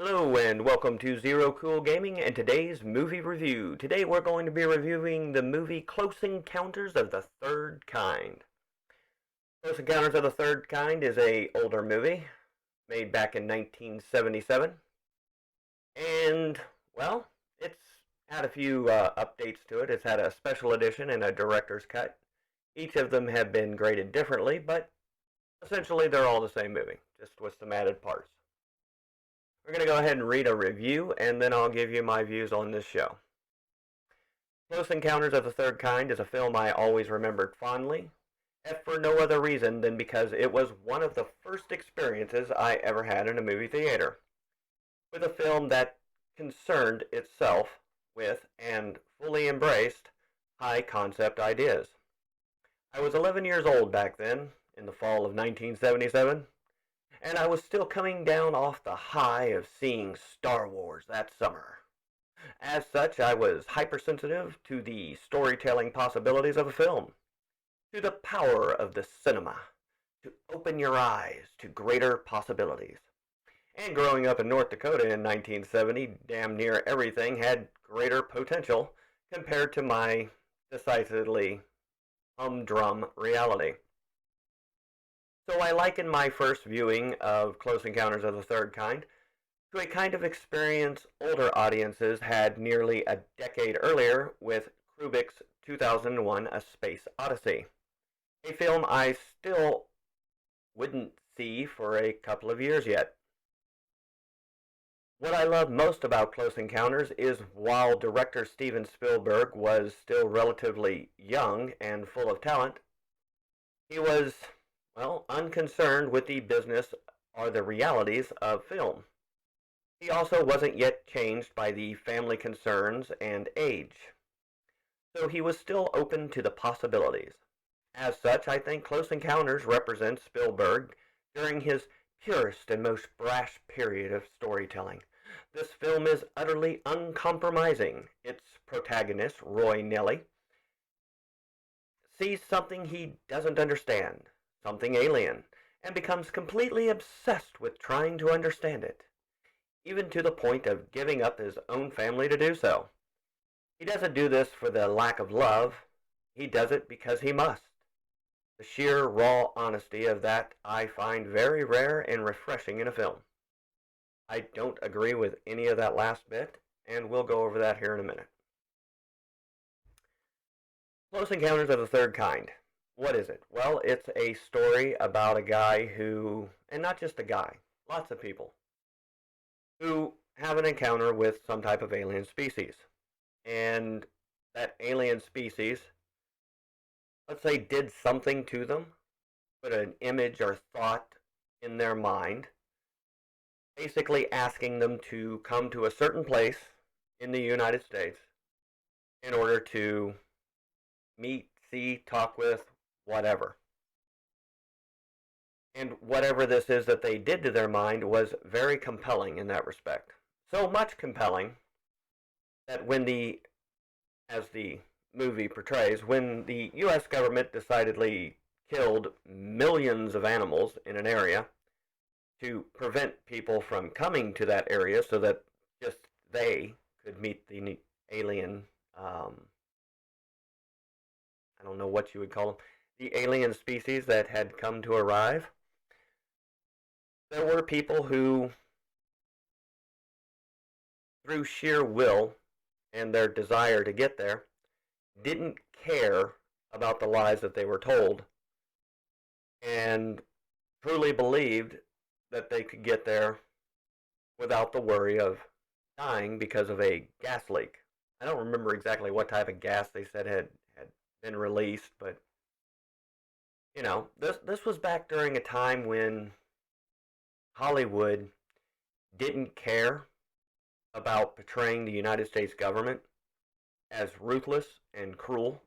Hello and welcome to Zero Cool Gaming and today's movie review. Today we're going to be reviewing the movie Close Encounters of the Third Kind. Close Encounters of the Third Kind is a older movie made back in 1977. And, well, it's had a few updates to it. It's had a special edition and a director's cut. Each of them have been graded differently, but essentially they're all the same movie, just with some added parts. We're going to go ahead and read a review, and then I'll give you my views on this show. Close Encounters of the Third Kind is a film I always remembered fondly, if for no other reason than because it was one of the first experiences I ever had in a movie theater, with a film that concerned itself with and fully embraced high-concept ideas. I was 11 years old back then, in the fall of 1977, and I was still coming down off the high of seeing Star Wars that summer. As such, I was hypersensitive to the storytelling possibilities of a film, to the power of the cinema, to open your eyes to greater possibilities. And growing up in North Dakota in 1970, damn near everything had greater potential compared to my decidedly humdrum reality. So I liken my first viewing of Close Encounters of the Third Kind to a kind of experience older audiences had nearly a decade earlier with Kubrick's 2001 A Space Odyssey, a film I still wouldn't see for a couple of years yet. What I love most about Close Encounters is while director Steven Spielberg was still relatively young and full of talent, he was unconcerned with the business or the realities of film. He also wasn't yet changed by the family concerns and age, so he was still open to the possibilities. As such, I think Close Encounters represents Spielberg during his purest and most brash period of storytelling. This film is utterly uncompromising. Its protagonist, Roy Nelly, sees something he doesn't understand, something alien, and becomes completely obsessed with trying to understand it, even to the point of giving up his own family to do so. He doesn't do this for the lack of love, he does it because he must. The sheer, raw honesty of that I find very rare and refreshing in a film. I don't agree with any of that last bit, and we'll go over that here in a minute. Close Encounters of the Third Kind. What is it? Well, it's a story about a guy who, and not just a guy, lots of people, who have an encounter with some type of alien species. And that alien species, let's say, did something to them, put an image or thought in their mind, basically asking them to come to a certain place in the United States in order to meet, see, talk with, whatever. And whatever this is that they did to their mind was very compelling in that respect. So much compelling that as the movie portrays, when the U.S. government decidedly killed millions of animals in an area to prevent people from coming to that area so that just they could meet the alien, I don't know what you would call them, the alien species that had come to arrive. There were people who, through sheer will and their desire to get there, didn't care about the lies that they were told and truly believed that they could get there without the worry of dying because of a gas leak. I don't remember exactly what type of gas they said had been released, but this was back during a time when Hollywood didn't care about portraying the United States government as ruthless and cruel.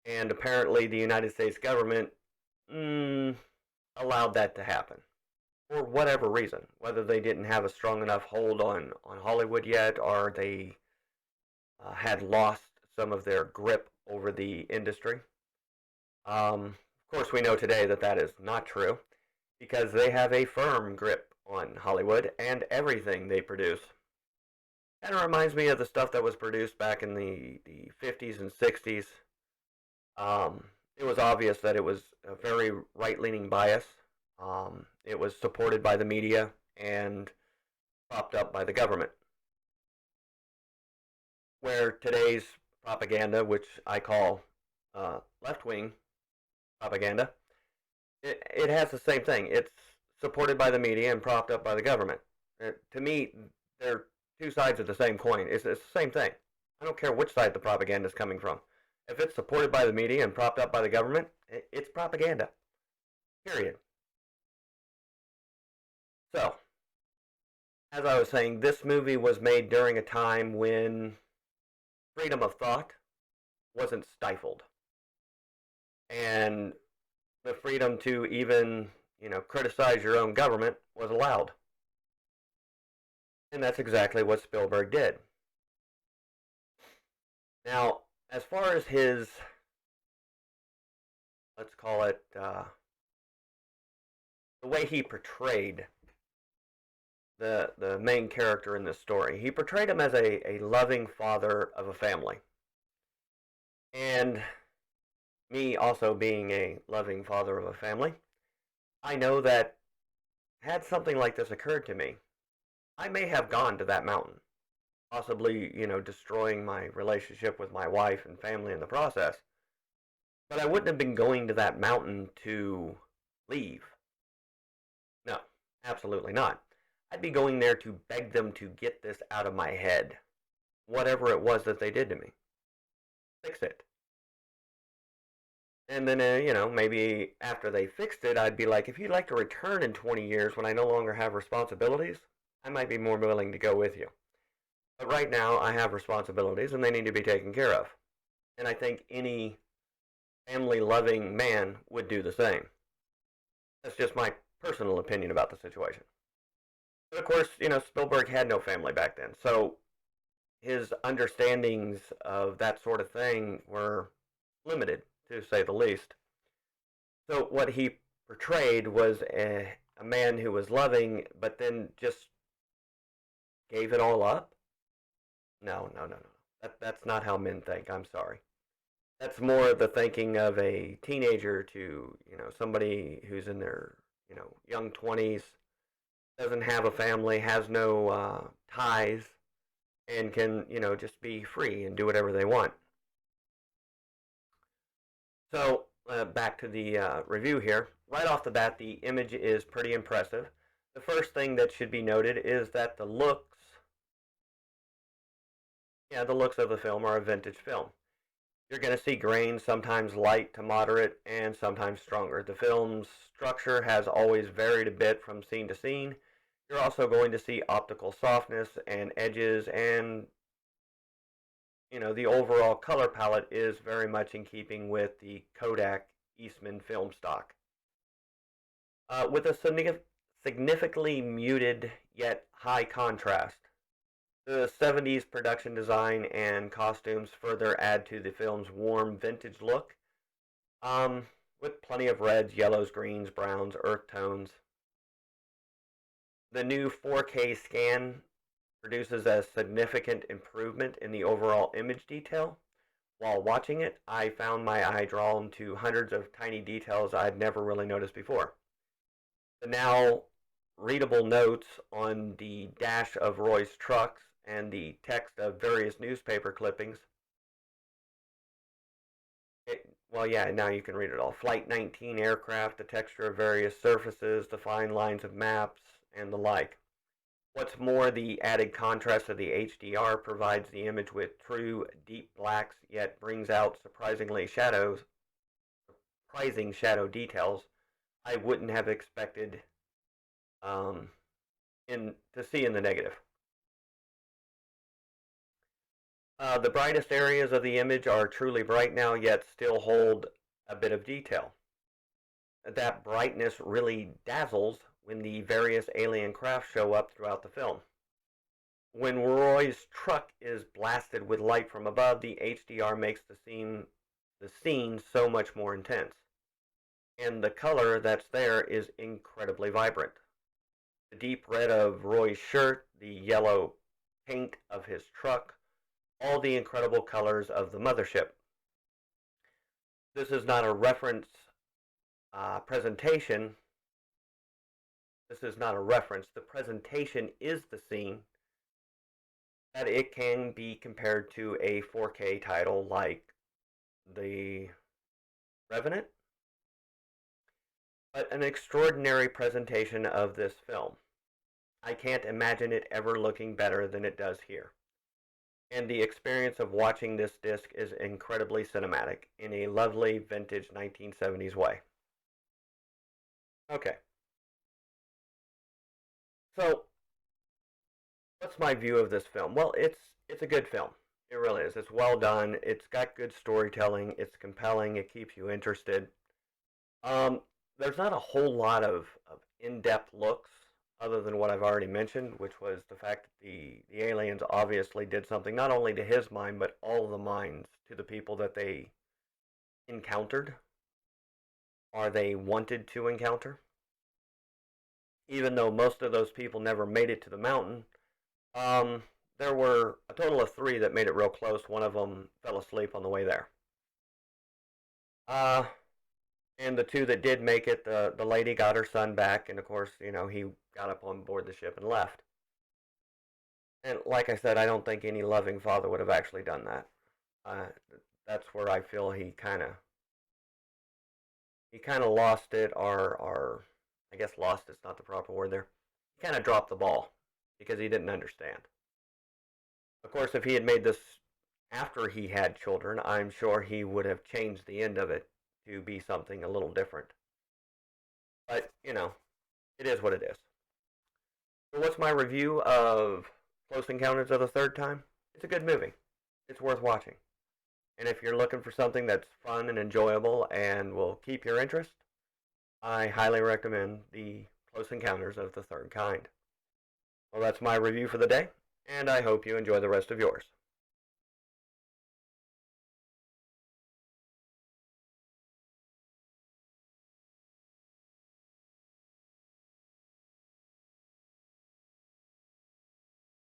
And apparently the United States government allowed that to happen. For whatever reason. Whether they didn't have a strong enough hold on Hollywood yet, or they had lost some of their grip over the industry. Of course, we know today that that is not true, because they have a firm grip on Hollywood and everything they produce. Kind of reminds me of the stuff that was produced back in the 50s and 60s. It was obvious that it was a very right-leaning bias. It was supported by the media and propped up by the government. Where today's propaganda, which I call left-wing propaganda, it has the same thing. It's supported by the media and propped up by the government. To me, they're two sides of the same coin. It's the same thing. I don't care which side the propaganda is coming from. If it's supported by the media and propped up by the government, it's propaganda. Period. So, as I was saying, this movie was made during a time when freedom of thought wasn't stifled. And the freedom to even, criticize your own government was allowed. And that's exactly what Spielberg did. Now, as far as his, let's call it, the way he portrayed the main character in this story, he portrayed him as a loving father of a family. And me also being a loving father of a family, I know that had something like this occurred to me, I may have gone to that mountain, possibly, destroying my relationship with my wife and family in the process. But I wouldn't have been going to that mountain to leave. No, absolutely not. I'd be going there to beg them to get this out of my head. Whatever it was that they did to me. Fix it. And then, maybe after they fixed it, I'd be like, if you'd like to return in 20 years when I no longer have responsibilities, I might be more willing to go with you. But right now, I have responsibilities and they need to be taken care of. And I think any family-loving man would do the same. That's just my personal opinion about the situation. But of course, Spielberg had no family back then. So his understandings of that sort of thing were limited, to say the least. So what he portrayed was a man who was loving, but then just gave it all up. No. That's not how men think. I'm sorry. That's more the thinking of a teenager to, somebody who's in their, young 20s, doesn't have a family, has no ties, and can, just be free and do whatever they want. So, back to the review here. Right off the bat, the image is pretty impressive. The first thing that should be noted is that the looks of the film are a vintage film. You're going to see grain, sometimes light to moderate, and sometimes stronger. The film's structure has always varied a bit from scene to scene. You're also going to see optical softness and edges, and the overall color palette is very much in keeping with the Kodak Eastman film stock. With a significantly muted yet high contrast. The 70s production design and costumes further add to the film's warm vintage look, with plenty of reds, yellows, greens, browns, earth tones. The new 4K scan produces a significant improvement in the overall image detail. While watching it, I found my eye drawn to hundreds of tiny details I'd never really noticed before. The now readable notes on the dash of Roy's trucks and the text of various newspaper clippings. Now you can read it all. Flight 19 aircraft, the texture of various surfaces, the fine lines of maps, and the like. What's more, the added contrast of the HDR provides the image with true deep blacks, yet brings out surprising shadow details I wouldn't have expected to see in the negative. The brightest areas of the image are truly bright now, yet still hold a bit of detail. That brightness really dazzles when the various alien craft show up throughout the film. When Roy's truck is blasted with light from above, the HDR makes the scene so much more intense. And the color that's there is incredibly vibrant. The deep red of Roy's shirt, the yellow paint of his truck, all the incredible colors of the mothership. This is not a reference presentation. This is not a reference. The presentation is the scene that it can be compared to a 4K title like The Revenant, but an extraordinary presentation of this film. I can't imagine it ever looking better than it does here. And the experience of watching this disc is incredibly cinematic in a lovely vintage 1970s way. Okay. So, what's my view of this film? Well, it's a good film. It really is. It's well done. It's got good storytelling. It's compelling. It keeps you interested. Um, there's not a whole lot of in-depth looks other than what I've already mentioned, which was the fact that the aliens obviously did something not only to his mind, but all of the minds to the people that they encountered, or they wanted to encounter. Even though most of those people never made it to the mountain, there were a total of 3 that made it real close. One of them fell asleep on the way there. Uh, and the 2 that did make it, the lady got her son back, and of course, you know, he got up on board the ship and left. And like I said, I don't think any loving father would have actually done that. Uh, that's where I feel he kind of lost it, or I guess lost is not the proper word there. He kind of dropped the ball because he didn't understand. Of course, if he had made this after he had children, I'm sure he would have changed the end of it to be something a little different. But, you know, it is what it is. So what's my review of Close Encounters of the Third Kind? It's a good movie. It's worth watching. And if you're looking for something that's fun and enjoyable and will keep your interest, I highly recommend the Close Encounters of the Third Kind. Well, that's my review for the day, and I hope you enjoy the rest of yours.